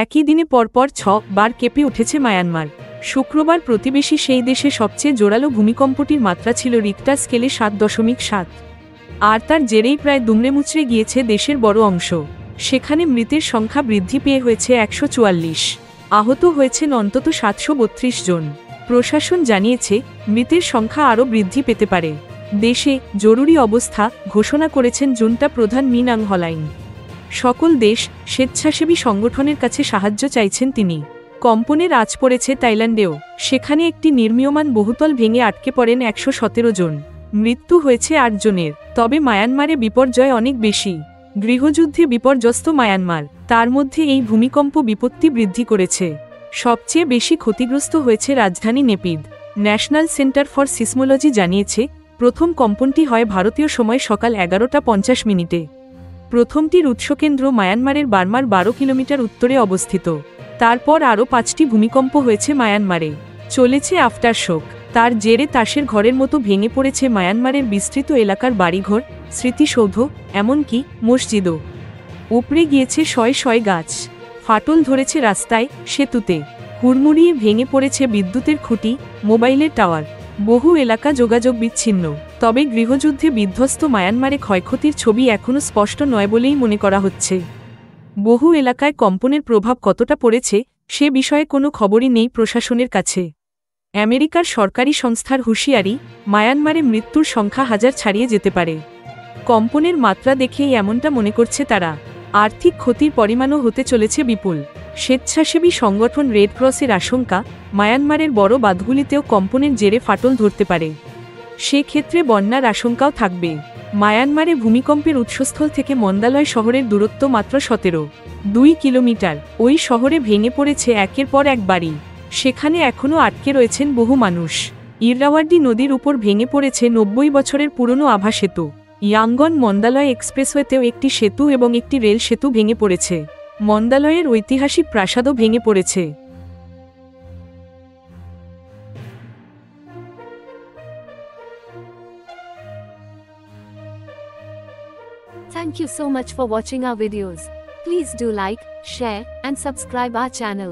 একই দিনে পরপর 6 বার কেঁপে উঠেছে মায়ানমার। শুক্রবার প্রতিবেশী সেই দেশে সবচেয়ে জোরালো ভূমিকম্পটির মাত্রা ছিল রিক্টার স্কেলে 7.7, আর তার জেরেই প্রায় দুমড়েমুচড়ে গিয়েছে দেশের বড় অংশ। সেখানে মৃতের সংখ্যা বৃদ্ধি পেয়ে হয়েছে 144, আহত হয়েছেন অন্তত 732 জন। প্রশাসন জানিয়েছে মৃতের সংখ্যা আরও বৃদ্ধি পেতে পারে। দেশে জরুরি অবস্থা ঘোষণা করেছেন জুন্টা প্রধান মিন আং হলাইং। সকল দেশ স্বেচ্ছাসেবী সংগঠনের কাছে সাহায্য চাইছেন তিনি। কম্পনের আঁচ পড়েছে থাইল্যান্ডেও, সেখানে একটি নির্মীয়মান বহুতল ভেঙে আটকে পড়েন 117 জন। মৃত্যু হয়েছে 8 জনের। তবে মায়ানমারে বিপর্যয় অনেক বেশি। গৃহযুদ্ধে বিপর্যস্ত মায়ানমার, তার মধ্যে এই ভূমিকম্প বিপত্তি বৃদ্ধি করেছে। সবচেয়ে বেশি ক্ষতিগ্রস্ত হয়েছে রাজধানী নেপিদ। ন্যাশনাল সেন্টার ফর সিসমোলজি জানিয়েছে প্রথম কম্পনটি হয় ভারতীয় সময় সকাল 11:50। প্রথমটির উৎসকেন্দ্র মায়ানমারের বার্মার 12 কিলোমিটার উত্তরে অবস্থিত। তারপর আরও 5টি ভূমিকম্প হয়েছে মায়ানমারে। চলেছে আফটারশোক। তার জেরে তাসের ঘরের মতো ভেঙে পড়েছে মায়ানমারের বিস্তৃত এলাকার বাড়িঘর, স্মৃতিসৌধ, এমনকি মসজিদও। উপড়ে গিয়েছে শয়ে শয়ে গাছ। ফাটল ধরেছে রাস্তায়, সেতুতে। হুড়মুড়িয়ে ভেঙে পড়েছে বিদ্যুতের খুঁটি, মোবাইলের টাওয়ার। বহু এলাকা যোগাযোগ বিচ্ছিন্ন। তবে গৃহযুদ্ধে বিধ্বস্ত মায়ানমারে ক্ষয়ক্ষতির ছবি এখনও স্পষ্ট নয় বলেই মনে করা হচ্ছে। বহু এলাকায় কম্পনের প্রভাব কতটা পড়েছে সে বিষয়ে কোনো খবরই নেই প্রশাসনের কাছে। আমেরিকার সরকারি সংস্থার হুঁশিয়ারি, মায়ানমারে মৃত্যুর সংখ্যা 1000 ছাড়িয়ে যেতে পারে। কম্পনের মাত্রা দেখেই এমনটা মনে করছে তারা। আর্থিক ক্ষতির পরিমাণও হতে চলেছে বিপুল। স্বেচ্ছাসেবী সংগঠন রেড ক্রসের আশঙ্কা, মায়ানমারের বড় বাঁধগুলিতেও কম্পনের জেরে ফাটল ধরতে পারে। সেক্ষেত্রে বন্যার আশঙ্কাও থাকবে। মায়ানমারে ভূমিকম্পের উৎসস্থল থেকে মন্দালয় শহরের দূরত্ব মাত্র 17.2 কিলোমিটার। ওই শহরে ভেঙে পড়েছে একের পর এক বাড়ি। সেখানে এখনও আটকে রয়েছেন বহু মানুষ। ইররাওয়াডি নদীর উপর ভেঙে পড়েছে 90 বছরের পুরনো আভা সেতু। ইয়াঙ্গন মন্দালয় এক্সপ্রেসওয়েতেও একটি সেতু এবং একটি রেল সেতু ভেঙে পড়েছে। মন্দালয়ের ঐতিহাসিক প্রাসাদও ভেঙে পড়েছে। Thank you so much for watching our videos. Please do like, share, and subscribe our channel.